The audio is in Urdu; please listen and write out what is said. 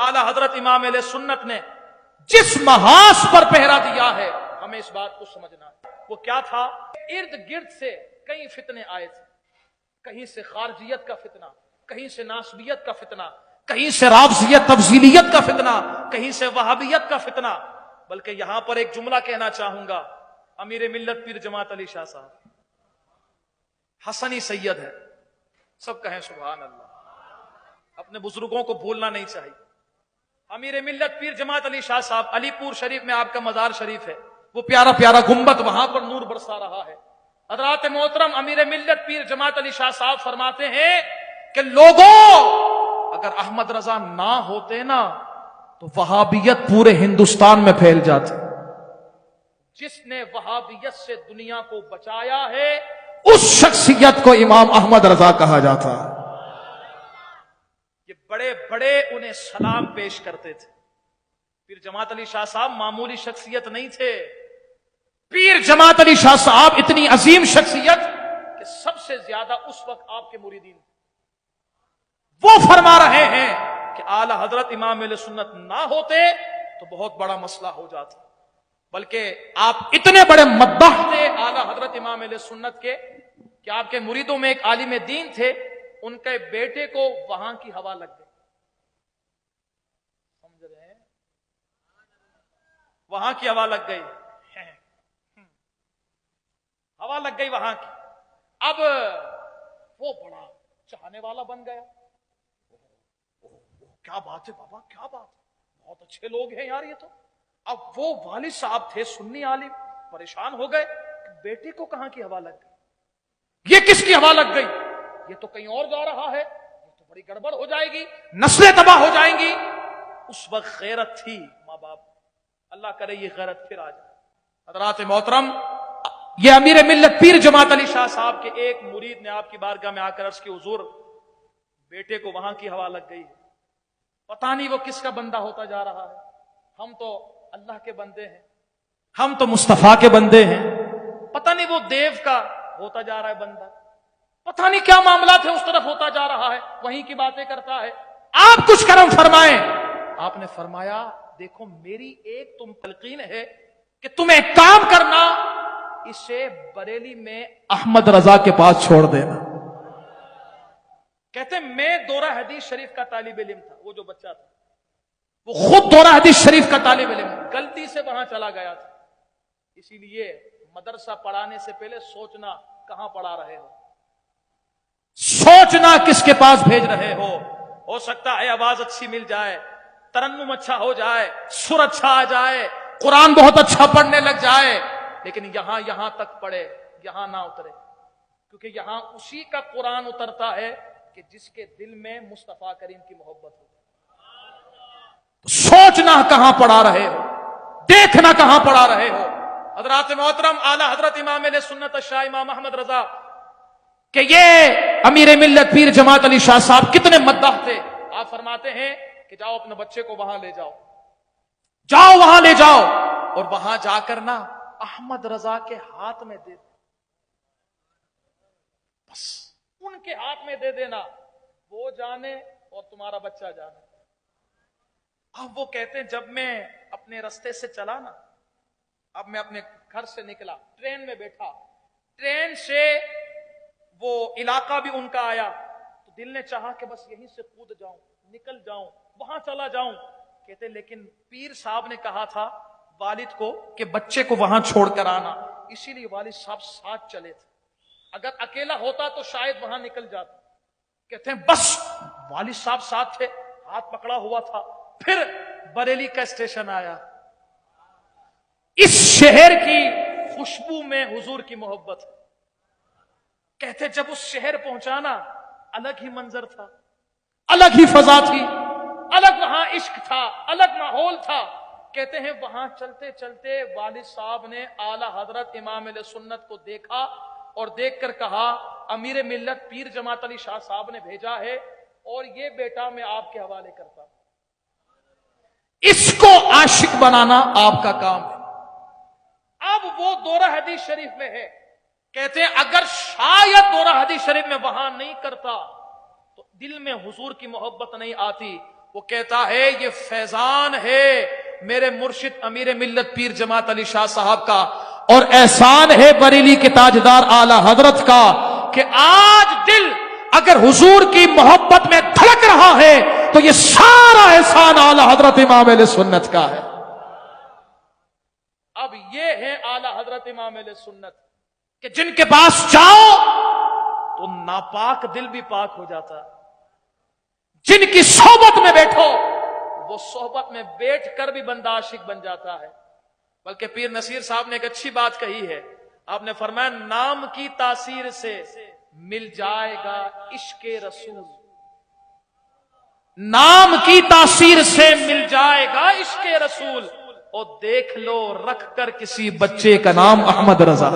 اعلی حضرت امام اہل سنت نے جس محاذ پر پہرا دیا ہے، ہمیں اس بات کو سمجھنا ہے۔ وہ کیا تھا؟ ارد گرد سے کئی فتنے آئے تھے، کہیں سے خارجیت کا فتنہ، کہیں سے ناسبیت کا فتنہ، کہیں سے رافضیت تفضیلیت کا فتنہ، کہیں سے وہابیت کا فتنہ۔ بلکہ یہاں پر ایک جملہ کہنا چاہوں گا، امیر ملت پیر جماعت علی شاہ صاحب حسنی سید ہے، سب کہیں سبحان اللہ، اپنے بزرگوں کو بھولنا نہیں چاہیے۔ امیر ملت پیر جماعت علی شاہ صاحب، علی پور شریف میں آپ کا مزار شریف ہے، وہ پیارا پیارا گنبد، وہاں پر نور برسا رہا ہے۔ حضرات محترم امیر ملت پیر جماعت علی شاہ صاحب فرماتے ہیں کہ لوگوں، اگر احمد رضا نہ ہوتے نا تو وہابیت پورے ہندوستان میں پھیل جاتی۔ جس نے وہابیت سے دنیا کو بچایا ہے اس شخصیت کو امام احمد رضا کہا جاتا ہے۔ یہ بڑے بڑے انہیں سلام پیش کرتے تھے۔ پیر جماعت علی شاہ صاحب معمولی شخصیت نہیں تھے، پیر جماعت علی شاہ صاحب اتنی عظیم شخصیت کہ سب سے زیادہ اس وقت آپ کے مریدین تھے۔ وہ فرما رہے ہیں کہ اعلی حضرت امام اہل سنت نہ ہوتے تو بہت بڑا مسئلہ ہو جاتا، بلکہ آپ اتنے بڑے مداح تھے اعلی حضرت امام اہل سنت کے کہ آپ کے مریدوں میں ایک عالم دین تھے، ان کے بیٹے کو وہاں کی ہوا لگ گئی۔ سمجھ رہے ہیں؟ وہاں کی ہوا لگ گئی، ہوا لگ گئی وہاں کی۔ اب وہ بڑا چاہنے والا بن گیا، کیا بات ہے بابا، کیا بات ہے، بہت اچھے لوگ ہیں یار یہ تو۔ اب وہ والد صاحب تھے سنی عالم، پریشان ہو گئے کہ بیٹے کو کہاں کی ہوا لگ گئی، یہ کس کی ہوا لگ گئی، یہ تو کہیں اور جا رہا ہے، یہ تو بڑی گڑبڑ ہو جائے گی، نسلیں تباہ ہو جائیں گی۔ اس وقت غیرت تھی ماں باپ، اللہ کرے یہ غیرت پھر آ جائے۔ حضرات محترم، یہ امیر ملت پیر جماعت علی شاہ صاحب کے ایک مرید نے آپ کی بارگاہ میں آ کر عرض کی، حضور بیٹے کو وہاں کی ہوا لگ گئی ہے، پتہ نہیں وہ کس کا بندہ ہوتا جا رہا ہے، ہم تو اللہ کے بندے ہیں، ہم تو مصطفیٰ کے بندے ہیں، پتہ نہیں وہ دیو کا ہوتا جا رہا ہے بندہ، پتہ نہیں کیا معاملات ہے اس طرف ہوتا جا رہا ہے، وہیں کی باتیں کرتا ہے، آپ کچھ کرم فرمائیں۔ آپ نے فرمایا دیکھو میری ایک تم تلقین ہے کہ تم ایک کام کرنا، اسے بریلی میں احمد رضا کے پاس چھوڑ دینا۔ کہتے ہیں میں دورہ حدیث شریف کا طالب علم تھا، وہ جو بچہ تھا وہ خود دورہ حدیث شریف کا طالب علم، غلطی سے وہاں چلا گیا تھا، اسی لیے مدرسہ پڑھانے سے پہلے سوچنا کہاں پڑھا رہے ہو، سوچنا کس کے پاس بھیج رہے ہو سکتا ہے آواز اچھی مل جائے، ترنم اچھا ہو جائے، سر اچھا آ جائے، قرآن بہت اچھا پڑھنے لگ جائے، لیکن یہاں تک پڑھے، یہاں نہ اترے، کیونکہ یہاں اسی کا قرآن اترتا ہے کہ جس کے دل میں مصطفیٰ کریم کی محبت ہو۔ سوچنا کہاں پڑھا رہے ہو، دیکھنا کہاں پڑھا رہے ہو۔ حضرات محترم، اعلی حضرت امام اہل سنت شاہ امام احمد رضا کہ یہ امیر ملت پیر جماعت علی شاہ صاحب کتنے مداح تھے۔ آپ فرماتے ہیں کہ جاؤ اپنے بچے کو وہاں لے جاؤ، جاؤ وہاں لے جاؤ، اور وہاں جا کر نا احمد رضا کے ہاتھ میں دے، بس ان کے ہاتھ میں دے دینا، وہ جانے اور تمہارا بچہ جانے۔ اب وہ کہتے ہیں جب میں اپنے رستے سے چلا نا، اب میں اپنے گھر سے نکلا، ٹرین میں بیٹھا، ٹرین سے وہ علاقہ بھی ان کا آیا تو دل نے چاہا کہ بس یہیں سے کود جاؤں، نکل جاؤں، وہاں چلا جاؤں۔ کہتے لیکن پیر صاحب نے کہا تھا والد کو کہ بچے کو وہاں چھوڑ کر آنا، اسی لیے والد صاحب ساتھ چلے تھے، اگر اکیلا ہوتا تو شاید وہاں نکل جاتا۔ کہتے ہیں بس والد صاحب ساتھ تھے، ہاتھ پکڑا ہوا تھا، پھر بریلی کا اسٹیشن آیا، اس شہر کی خوشبو میں حضور کی محبت۔ کہتے جب اس شہر پہنچانا الگ ہی منظر تھا، الگ ہی فضا تھی، الگ وہاں عشق تھا، الگ ماحول تھا۔ کہتے ہیں وہاں چلتے چلتے والد صاحب نے اعلی حضرت امام اہل سنت کو دیکھا اور دیکھ کر کہا امیر ملت پیر جماعت علی شاہ صاحب نے بھیجا ہے اور یہ بیٹا میں آپ کے حوالے کرتا ہوں، اس کو عاشق بنانا آپ کا کام ہے۔ اب وہ دورہ حدیث شریف میں ہے، کہتے ہیں اگر شاید دورہ حدیث شریف میں وہاں نہیں کرتا تو دل میں حضور کی محبت نہیں آتی، وہ کہتا ہے یہ فیضان ہے میرے مرشد امیر ملت پیر جماعت علی شاہ صاحب کا، اور احسان ہے بریلی کے تاجدار اعلی حضرت کا کہ آج دل اگر حضور کی محبت میں دھڑک رہا ہے تو یہ سارا احسان اعلی حضرت امام اہل سنت کا ہے۔ اب یہ ہے اعلی حضرت امام اہل سنت کہ جن کے پاس جاؤ تو ناپاک دل بھی پاک ہو جاتا ہے، جن کی صحبت میں بیٹھو وہ صحبت میں بیٹھ کر بھی بندہ عاشق بن جاتا ہے۔ بلکہ پیر نصیر صاحب نے ایک اچھی بات کہی ہے، آپ نے فرمایا نام کی تاثیر سے مل جائے گا عشق رسول، نام کی تاثیر سے مل جائے گا عشق رسول، اور دیکھ لو رکھ کر کسی بچے کا نام احمد رضا۔